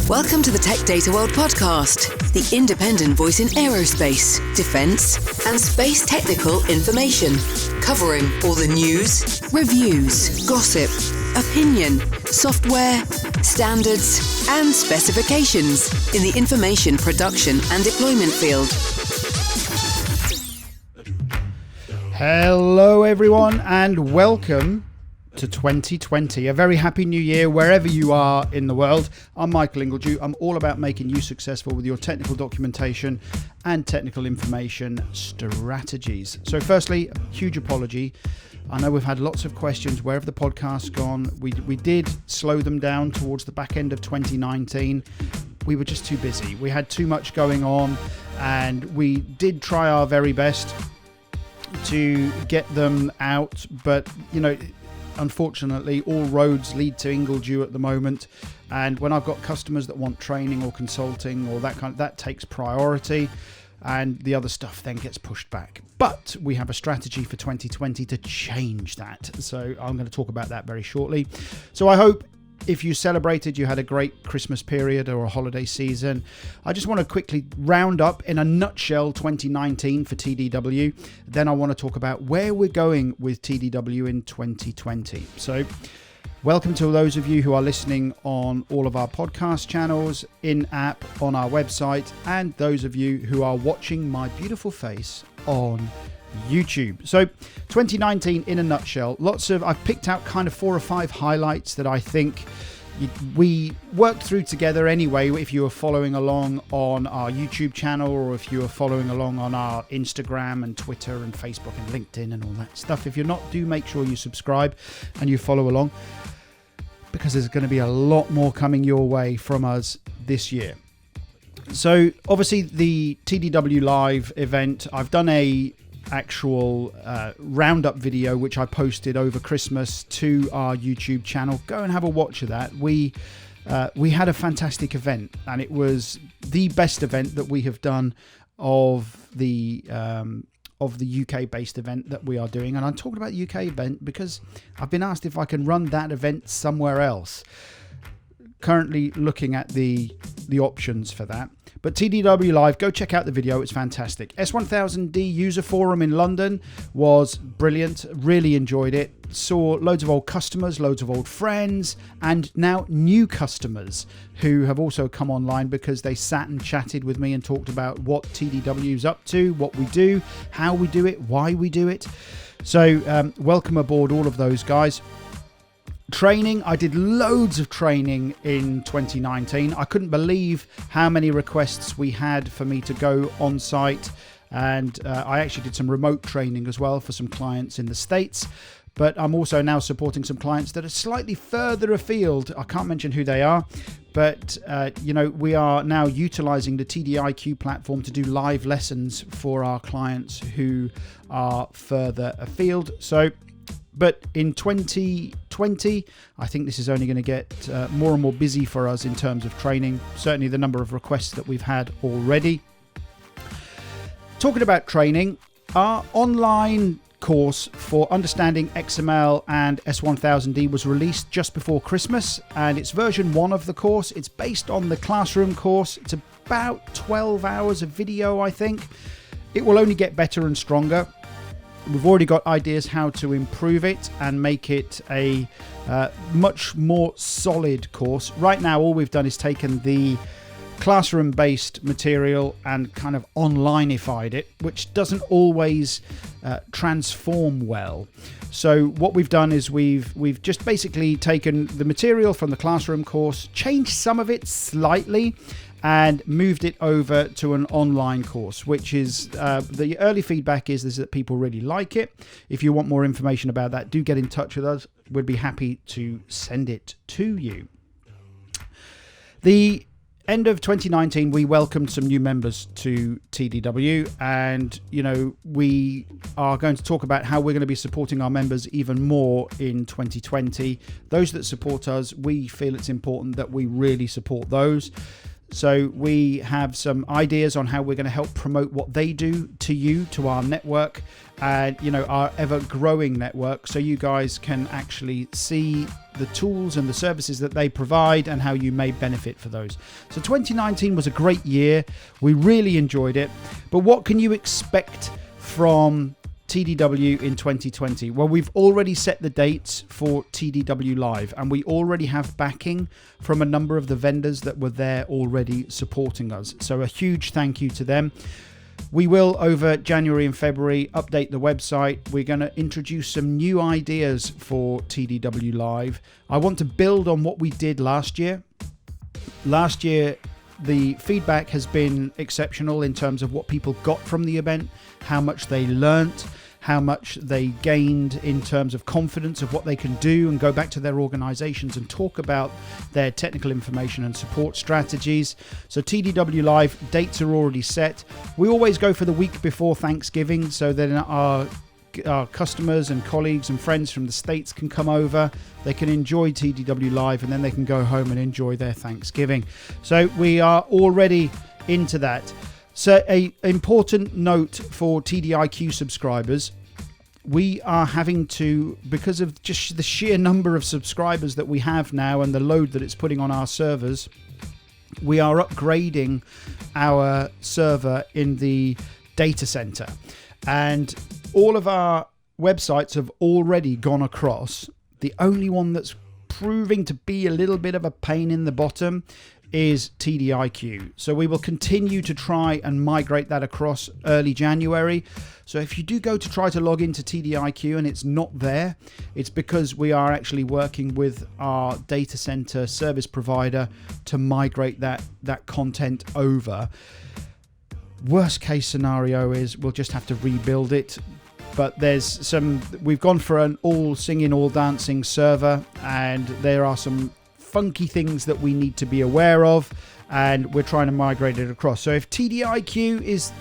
Welcome to the Tech Data World podcast, the independent voice in aerospace, defense, and space technical information, covering all the news, reviews, gossip, opinion, software, standards, and specifications in the information production and deployment field. Hello everyone and welcome to 2020. A very happy new year wherever you are in the world. I'm Michael Ingledew. I'm all about making you successful with your technical documentation and technical information strategies. So firstly, a huge apology. I know we've had lots of questions where have the podcasts gone. We did slow them down towards the back end of 2019. We were just too busy. We had too much going on and we did try our very best to get them out, but unfortunately all roads lead to Ingledew at the moment, and when I've got customers that want training or consulting or that takes priority, and the other stuff then gets pushed back. But we have a strategy for 2020 to change that, so I'm going to talk about that very shortly. So I hope if you celebrated, you had a great Christmas period or a holiday season. I just want to quickly round up in a nutshell 2019 for TDW. Then I want to talk about where we're going with TDW in 2020. So welcome to those of you who are listening on all of our podcast channels, in-app, on our website, and those of you who are watching my beautiful face on YouTube. So 2019 in a nutshell, I've picked out kind of 4 or 5 highlights that I think we worked through together anyway. If you are following along on our YouTube channel, or if you are following along on our Instagram and Twitter and Facebook and LinkedIn and all that stuff. If you're not, do make sure you subscribe and you follow along, because there's going to be a lot more coming your way from us this year. So obviously the TDW Live event, I've done a actual roundup video which I posted over Christmas to our YouTube channel. Go and have a watch of that. We had a fantastic event, and it was the best event that we have done of the UK based event that we are doing. And I'm talking about the UK event because I've been asked if I can run that event somewhere else. Currently looking at the options for that. But TDW Live, go check out the video. It's fantastic. S1000D user forum in London was brilliant. Really enjoyed it. Saw loads of old customers, loads of old friends, and now new customers who have also come online because they sat and chatted with me and talked about what TDW's up to, what we do, how we do it, why we do it. So welcome aboard all of those guys. Training, I did loads of training in 2019. I couldn't believe how many requests we had for me to go on site, and I actually did some remote training as well for some clients in the States. But I'm also now supporting some clients that are slightly further afield. I can't mention who they are, but we are now utilizing the TDIQ platform to do live lessons for our clients who are further afield. But in 2020, I think this is only going to get more and more busy for us in terms of training. Certainly the number of requests that we've had already. Talking about training, our online course for understanding XML and S1000D was released just before Christmas, and it's version 1 of the course. It's based on the classroom course. It's about 12 hours of video, I think. It will only get better and stronger. We've already got ideas how to improve it and make it a much more solid course. Right now, all we've done is taken the classroom-based material and kind of onlineified it, which doesn't always transform well. So what we've done is we've just basically taken the material from the classroom course, changed some of it slightly, and moved it over to an online course, which is the early feedback is that people really like it. If you want more information about that, do get in touch with us. We'd be happy to send it to you. The end of 2019, we welcomed some new members to TDW, and we are going to talk about how we're going to be supporting our members even more in 2020. Those that support us, we feel it's important that we really support those. So we have some ideas on how we're going to help promote what they do to you, to our network, and our ever growing network, so you guys can actually see the tools and the services that they provide and how you may benefit for those. So 2019 was a great year. We really enjoyed it. But what can you expect from TDW in 2020? Well, we've already set the dates for TDW Live, and we already have backing from a number of the vendors that were there already supporting us. So a huge thank you to them. We will, over January and February, update the website. We're going to introduce some new ideas for TDW Live. I want to build on what we did last year. Last year, the feedback has been exceptional in terms of what people got from the event, how much they learnt, how much they gained in terms of confidence of what they can do and go back to their organizations and talk about their technical information and support strategies. So TDW Live dates are already set. We always go for the week before Thanksgiving, so that our customers and colleagues and friends from the States can come over. They can enjoy TDW Live, and then they can go home and enjoy their Thanksgiving. So we are already into that. So an important note for TDIQ subscribers, we are having to, because of just the sheer number of subscribers that we have now and the load that it's putting on our servers, we are upgrading our server in the data center. And all of our websites have already gone across. The only one that's proving to be a little bit of a pain in the bottom is TDIQ. So we will continue to try and migrate that across early January. So if you do go to try to log into TDIQ and it's not there, it's because we are actually working with our data center service provider to migrate that content over. Worst case scenario is we'll just have to rebuild it. But we've gone for an all singing, all dancing server, and there are some funky things that we need to be aware of, and we're trying to migrate it across. So if TDIQ is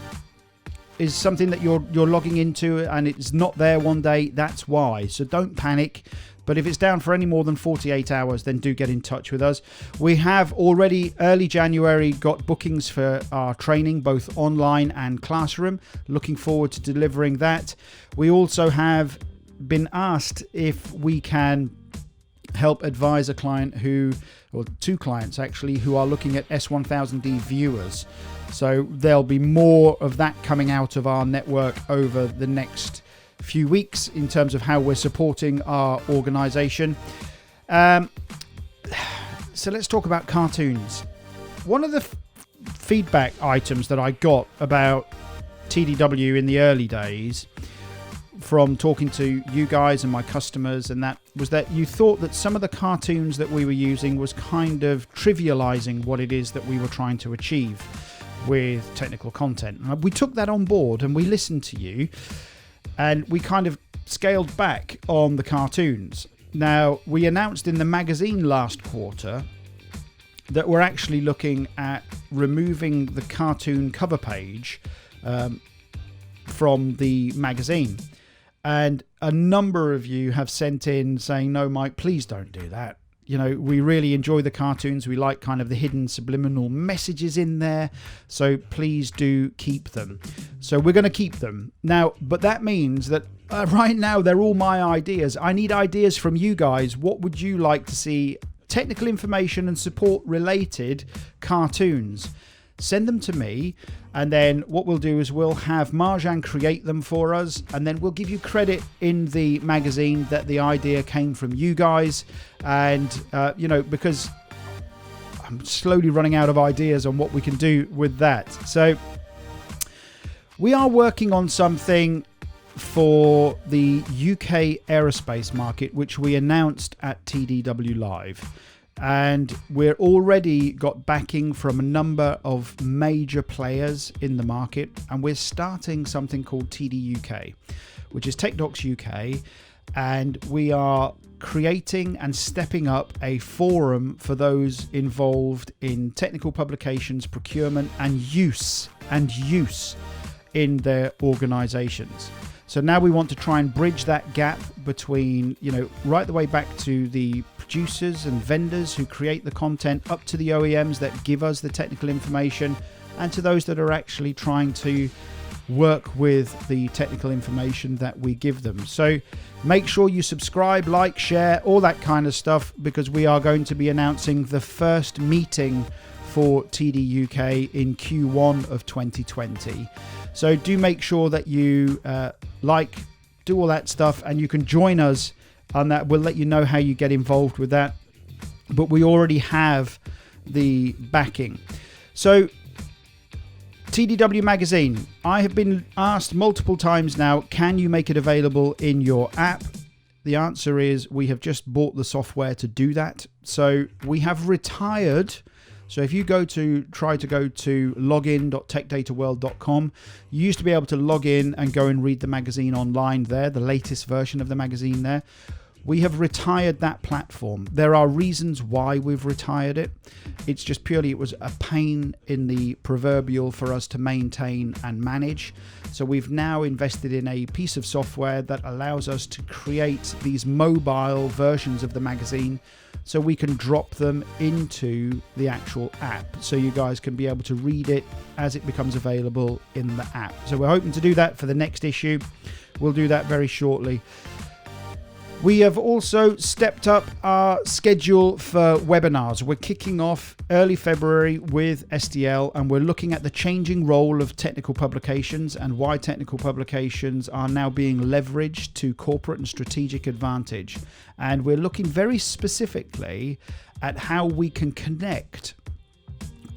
something that you're logging into and it's not there one day, that's why. So don't panic. But if it's down for any more than 48 hours, then do get in touch with us. We have already, early January, got bookings for our training, both online and classroom. Looking forward to delivering that. We also have been asked if we can help advise a client or two clients actually, who are looking at S1000D viewers. So there'll be more of that coming out of our network over the next few weeks in terms of how we're supporting our organization. So let's talk about cartoons. One of the feedback items that I got about TDW in the early days from talking to you guys and my customers, and that was that you thought that some of the cartoons that we were using was kind of trivializing what it is that we were trying to achieve with technical content. And we took that on board and we listened to you, and we kind of scaled back on the cartoons. Now, we announced in the magazine last quarter that we're actually looking at removing the cartoon cover page from the magazine. And a number of you have sent in saying, no, Mike, please don't do that. You know, we really enjoy the cartoons. We like kind of the hidden subliminal messages in there. So please do keep them. So we're going to keep them. Now, but that means that right now they're all my ideas. I need ideas from you guys. What would you like to see? Technical information and support related cartoons. Send them to me, and then what we'll do is we'll have Marjan create them for us, and then we'll give you credit in the magazine that the idea came from you guys. And because I'm slowly running out of ideas on what we can do with that. So we are working on something for the UK aerospace market, which we announced at TDW Live. And we're already got backing from a number of major players in the market, and we're starting something called TD UK, which is TechDocs UK, and we are creating and stepping up a forum for those involved in technical publications, procurement, and use in their organizations. So now we want to try and bridge that gap between, right the way back to the producers and vendors who create the content, up to the OEMs that give us the technical information, and to those that are actually trying to work with the technical information that we give them. So make sure you subscribe, like, share, all that kind of stuff, because we are going to be announcing the first meeting for TD UK in Q1 of 2020. So do make sure that you do all that stuff, and you can join us on that. We'll let you know how you get involved with that, but we already have the backing. So TDW Magazine, I have been asked multiple times now, can you make it available in your app? The answer is we have just bought the software to do that. So we have retired. So if you try to go to login.techdataworld.com, you used to be able to log in and go and read the magazine online there, the latest version of the magazine there. We have retired that platform. There are reasons why we've retired it. It's just purely, it was a pain in the proverbial for us to maintain and manage. So we've now invested in a piece of software that allows us to create these mobile versions of the magazine, so we can drop them into the actual app, so you guys can be able to read it as it becomes available in the app. So we're hoping to do that for the next issue. We'll do that very shortly. We have also stepped up our schedule for webinars. We're kicking off early February with SDL, and we're looking at the changing role of technical publications and why technical publications are now being leveraged to corporate and strategic advantage. And we're looking very specifically at how we can connect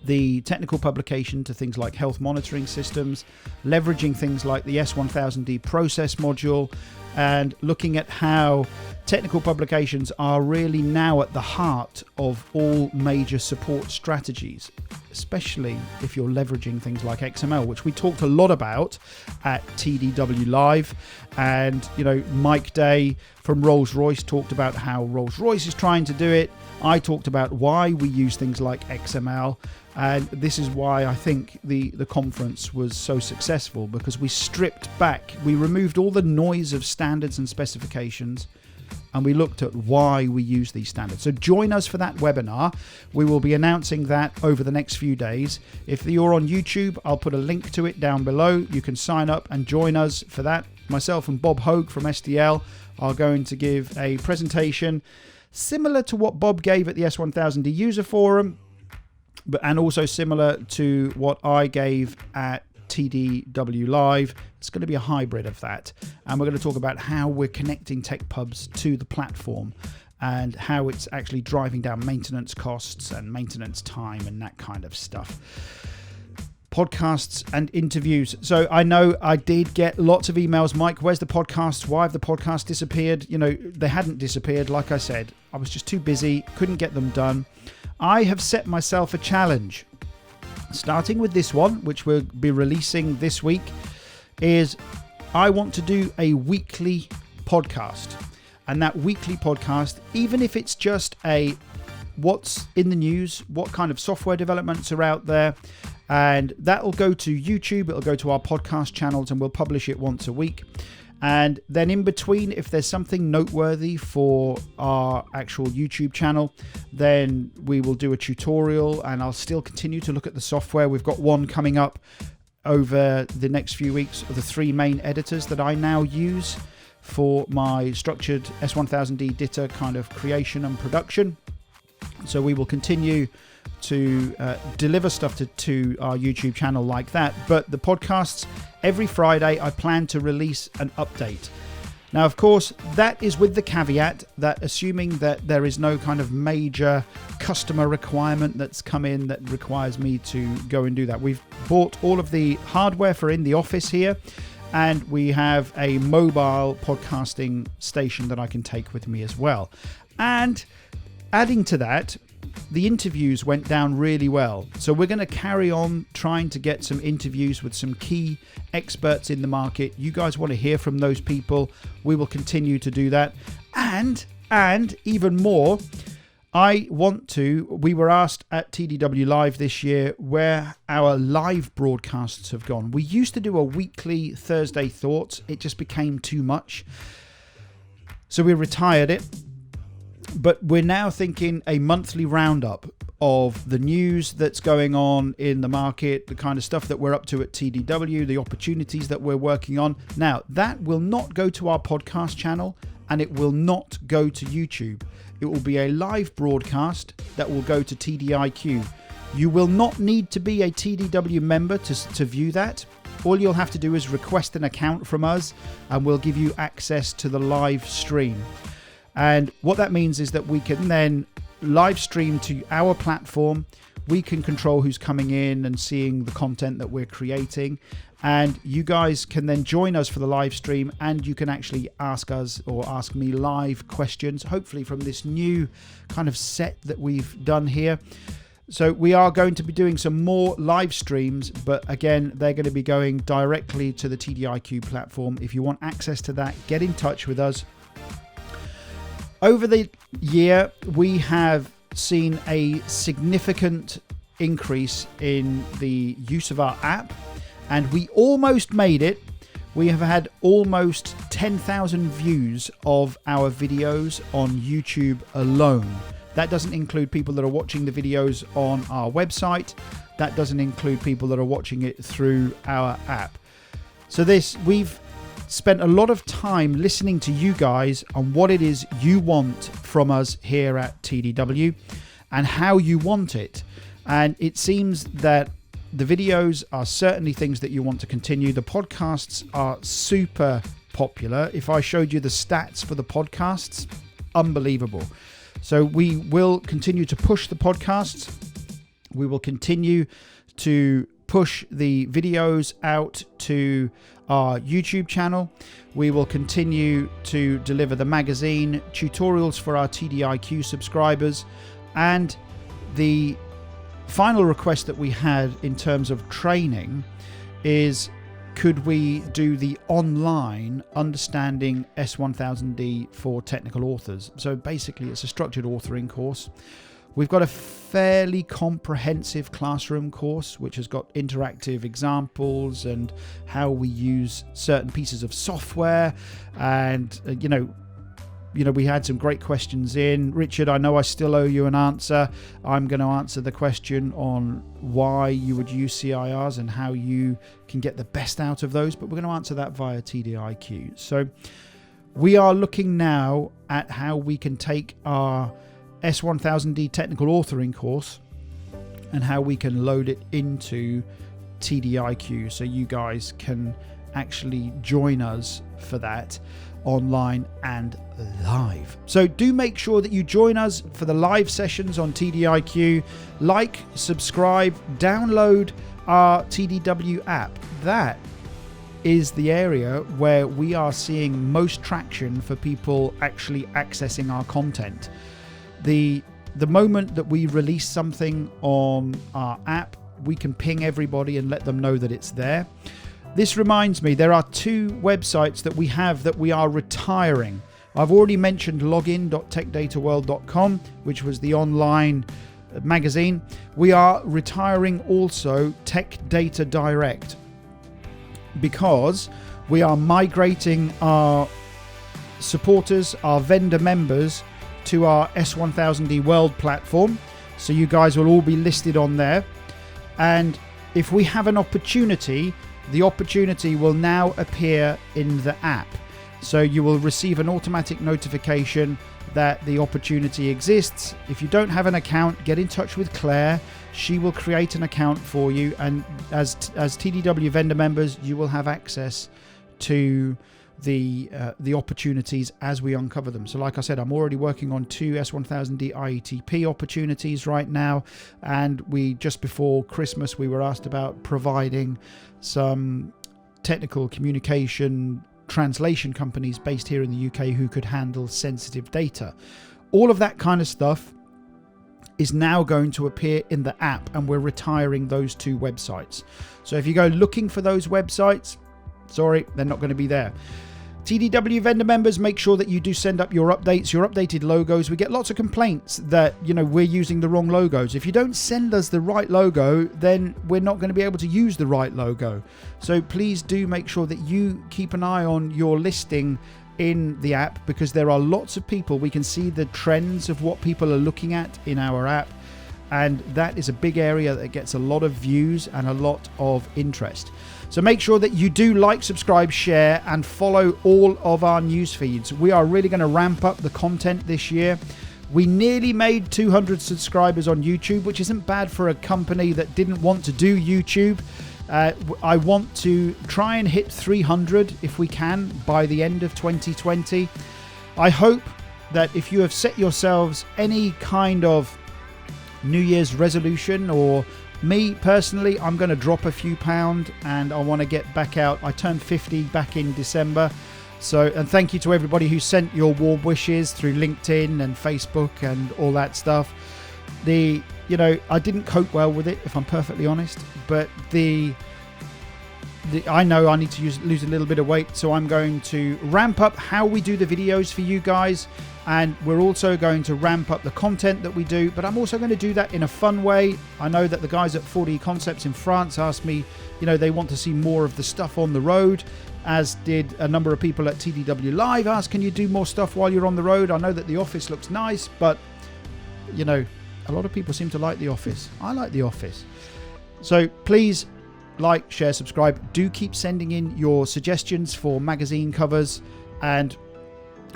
the technical publication to things like health monitoring systems, leveraging things like the S1000D process module, and looking at how technical publications are really now at the heart of all major support strategies, especially if you're leveraging things like XML, which we talked a lot about at TDW Live. And, Mike Day from Rolls-Royce talked about how Rolls-Royce is trying to do it. I talked about why we use things like XML. And this is why I think the conference was so successful, because we stripped back, we removed all the noise of standards and specifications, and we looked at why we use these standards. So join us for that webinar. We will be announcing that over the next few days. If you're on YouTube, I'll put a link to it down below. You can sign up and join us for that. Myself and Bob Hogue from SDL are going to give a presentation similar to what Bob gave at the S1000D user forum, and also similar to what I gave at TDW Live. It's going to be a hybrid of that, and we're going to talk about how we're connecting tech pubs to the platform and how it's actually driving down maintenance costs and maintenance time and that kind of stuff. Podcasts and interviews. So I know I did get lots of emails. Mike, where's the podcasts? Why have the podcasts disappeared? They hadn't disappeared. Like I said, I was just too busy, couldn't get them done. I have set myself a challenge, starting with this one, which we'll be releasing this week, is I want to do a weekly podcast. And that weekly podcast, even if it's just a what's in the news, what kind of software developments are out there, and that'll go to YouTube, it'll go to our podcast channels, and we'll publish it once a week. And then in between, if there's something noteworthy for our actual YouTube channel, then we will do a tutorial, and I'll still continue to look at the software. We've got one coming up over the next few weeks of the 3 main editors that I now use for my structured S1000D DITA kind of creation and production. So we will continue to deliver stuff to our YouTube channel like that. But the podcasts, every Friday, I plan to release an update. Now, of course, that is with the caveat that assuming that there is no kind of major customer requirement that's come in that requires me to go and do that. We've bought all of the hardware for in the office here, and we have a mobile podcasting station that I can take with me as well. And adding to that, the interviews went down really well. So we're going to carry on trying to get some interviews with some key experts in the market. You guys want to hear from those people. We will continue to do that. And even more, we were asked at TDW Live this year where our live broadcasts have gone. We used to do a weekly Thursday Thoughts. It just became too much. So we retired it. But we're now thinking a monthly roundup of the news that's going on in the market, the kind of stuff that we're up to at TDW, the opportunities that we're working on. Now, that will not go to our podcast channel, and it will not go to YouTube. It will be a live broadcast that will go to TDIQ. You will not need to be a TDW member to view that. All you'll have to do is request an account from us, and we'll give you access to the live stream. And what that means is that we can then live stream to our platform. We can control who's coming in and seeing the content that we're creating. And you guys can then join us for the live stream, and you can actually ask us or ask me live questions, hopefully from this new kind of set that we've done here. So we are going to be doing some more live streams, but again, they're going to be going directly to the TDIQ platform. If you want access to that, get in touch with us. Over the year, we have seen a significant increase in the use of our app, and we almost made it. We have had almost 10,000 views of our videos on YouTube alone. That doesn't include people that are watching the videos on our website. That doesn't include people that are watching it through our app. So we've spent a lot of time listening to you guys on what it is you want from us here at TDW and how you want it. And it seems that the videos are certainly things that you want to continue. The podcasts are super popular. If I showed you the stats for the podcasts, unbelievable. So we will continue to push the podcasts. We will continue to push the videos out to our YouTube channel. We will continue to deliver the magazine, tutorials for our TDIQ subscribers, and the final request that we had in terms of training is, could we do the online Understanding S1000D for technical authors? So basically it's a structured authoring course. We've got a fairly comprehensive classroom course, which has got interactive examples and how we use certain pieces of software. And, we had some great questions in. Richard, I know I still owe you an answer. I'm going to answer the question on why you would use CIRs and how you can get the best out of those, but we're going to answer that via TDIQ. So we are looking now at how we can take our S1000D technical authoring course and how we can load it into TDIQ so you guys can actually join us for that online and live. So do make sure that you join us for the live sessions on TDIQ. Like, subscribe, download our TDW app. That is the area where we are seeing most traction for people actually accessing our content. The moment that we release something on our app, we can ping everybody and let them know that it's there. This reminds me, there are 2 websites that we have that we are retiring. I've already mentioned login.techdataworld.com, which was the online magazine. We are retiring also Tech Data Direct because we are migrating our supporters, our vendor members, to our S1000D World platform. So you guys will all be listed on there. And if we have an opportunity, the opportunity will now appear in the app. So you will receive an automatic notification that the opportunity exists. If you don't have an account, get in touch with Claire. She will create an account for you. And as TDW vendor members, you will have access to the opportunities as we uncover them. So like I said, I'm already working on 2 S1000D IETP opportunities right now, and we just before Christmas we were asked about providing some technical communication translation companies based here in the UK who could handle sensitive data. All of that kind of stuff is now going to appear in the app, and we're retiring those 2 websites. So if you go looking for those websites, sorry, they're not going to be there. TDW vendor members, make sure that you do send up your updates, your updated logos. We get lots of complaints that, we're using the wrong logos. If you don't send us the right logo, then we're not going to be able to use the right logo. So please do make sure that you keep an eye on your listing in the app because there are lots of people. We can see the trends of what people are looking at in our app, and that is a big area that gets a lot of views and a lot of interest. So make sure that you do like, subscribe, share, and follow all of our news feeds. We are really going to ramp up the content this year. We nearly made 200 subscribers on YouTube, which isn't bad for a company that didn't want to do YouTube. I want to try and hit 300 if we can by the end of 2020. I hope that if you have set yourselves any kind of New Year's resolution, or me personally, I'm going to drop a few pounds and I want to get back out. I turned 50 back in December. So, and thank you to everybody who sent your warm wishes through LinkedIn and Facebook and all that stuff. I didn't cope well with it, if I'm perfectly honest, but I know I need to lose a little bit of weight, so I'm going to ramp up how we do the videos for you guys, and we're also going to ramp up the content that we do, but I'm also going to do that in a fun way. I know that the guys at 4D Concepts in France asked me, they want to see more of the stuff on the road, as did a number of people at TDW Live ask, can you do more stuff while you're on the road? I know that the office looks nice, but a lot of people seem to like the office. I like the office. So please like, share, subscribe. Do keep sending in your suggestions for magazine covers, and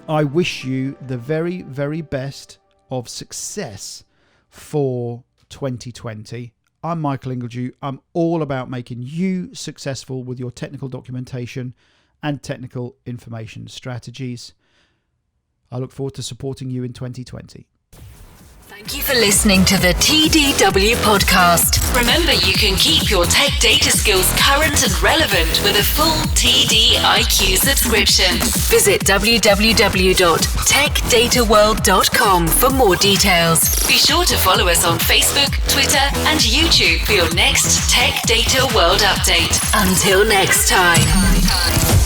I wish you the very, very best of success for 2020. I'm Michael Ingledew. I'm all about making you successful with your technical documentation and technical information strategies. I look forward to supporting you in 2020. Thank you for listening to the TDW podcast. Remember, you can keep your tech data skills current and relevant with a full TDIQ subscription. Visit www.techdataworld.com for more details. Be sure to follow us on Facebook, Twitter, and YouTube for your next Tech Data World update. Until next time.